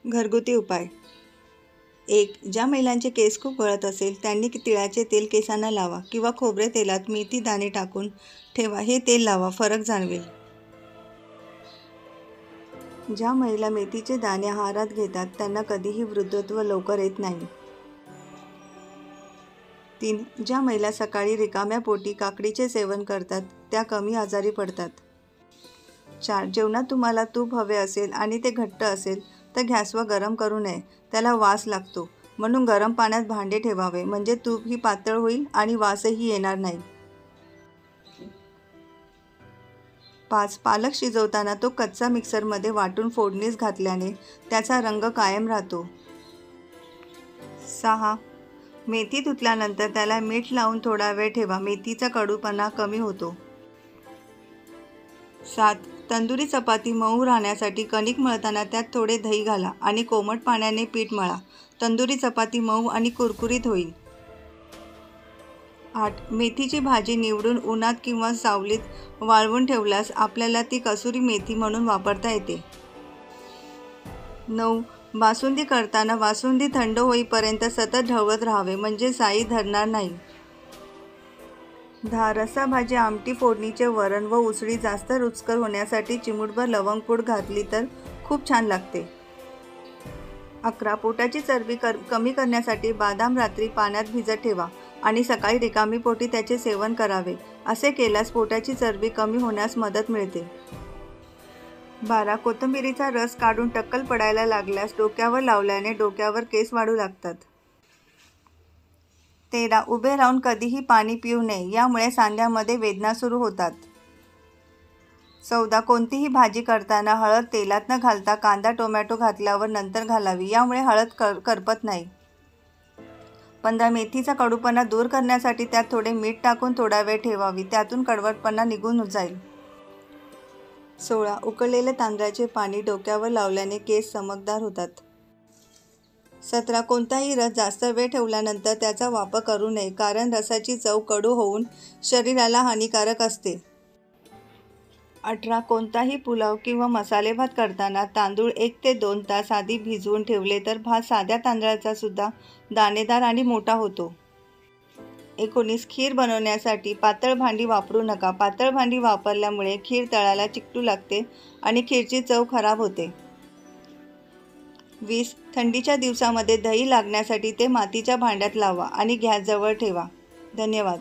घरगुती उपाय. 1. ज्या महिलांचे केस खूप गळत असेल त्यांनी तिळाचे तेल केसांना लावा किंवा खोबरे तेलात मेथी दाणे टाकून ठेवा. हे तेल लावा, फरक जाणवेल. ज्या महिला मेथीचे दाणे आहारात घेतात त्यांना कधीही वृद्धत्व लवकर येत नाही. 3. ज्या महिला सकाळी रिकाम्या पोटी काकडीचे सेवन करतात त्या कमी आजारी पडतात. 4. जेवणात तुम्हाला तूप हवे असेल आणि ते घट्ट असेल तर गॅसवर गरम करू नये, त्याला वास लागतो. म्हणून गरम पाण्यात भांडे ठेवावे, म्हणजे तूपही पातळ होईल आणि वासही येणार नाही. 5. पालक शिजवताना तो कच्चा मिक्सरमध्ये वाटून फोडणीस घातल्याने त्याचा रंग कायम राहतो. 6. मेथी धुतल्यानंतर त्याला मीठ लावून थोडा वेळ ठेवा, मेथीचा कडूपणा कमी होतो. 7. तंदुरी चपाती मऊ राहण्यासाठी कणिक मळताना त्यात थोडे दही घाला आणि कोमट पाण्याने पीठ मळा. तंदुरी चपाती मऊ आणि कुरकुरीत होईल. 8. मेथीची भाजी निवडून उन्हात किंवा सावलीत वाळवून ठेवल्यास आपल्याला ती कसुरी मेथी म्हणून वापरता येते. 9. बासुंदी करताना बासुंदी थंड होईपर्यंत सतत ढवळत राहावे, म्हणजे साई धरणार नाही. 10. रस्सा भाजी, आमटी, फोडणीचे वरण व उसळी जास्त रुचकर होण्यासाठी चिमूटभर लवंगपूड घातली तर खूप छान लागते. 11. पोटाची चरबी कमी करण्यासाठी बदाम रात्री पाण्यात भिजत ठेवा आणि सकाळी रिकामी पोटी त्याचे सेवन करावे. असे केल्यास पोटाची चरबी कमी होण्यास मदत मिळते. 12. कोथिंबीरीचा रस काढून टक्कल पडायला लागल्यास डोक्यावर लावल्याने डोक्यावर केस वाढू लागतात. 13. उभे राहून कधीही पाणी पिऊ नये, यामुळे सांध्यामध्ये वेदना सुरू होतात. 14. कोणतीही भाजी करताना हळद तेलात न घालता कांदा टोमॅटो घातल्यावर नंतर घालावी, यामुळे हळद करपत नाही. 15. मेथीचा कडूपणा दूर करण्यासाठी त्यात थोडे मीठ टाकून थोडा वेळ ठेवावी, त्यातून कडवटपणा निघून जाईल. 16. उकळलेले तांदळाचे पाणी डोक्यावर लावल्याने केस चमकदार होतात. 17. कोणताही रस जास्त वेळ ठेवल्यानंतर त्याचा वापर करू नये, कारण रसाची चव कडू होऊन शरीराला हानिकारक असते. 18. कोणताही पुलाव किंवा मसाले भात करताना तांदूळ 1 ते 2 तास आधी भिजवून ठेवले तर भात साध्या तांदळाचा सुद्धा दाणेदार आणि मोठा होतो. 19. खीर बनवण्यासाठी पातळ भांडी वापरू नका. पातळ भांडी वापरल्यामुळे खीर तळाला चिकटू लागते आणि खीरची चव खराब होते. 20. थंडीच्या दिवसामध्ये दही लागण्यासाठी ते मातीच्या भांड्यात लावा आणि गॅसजवळ ठेवा. धन्यवाद.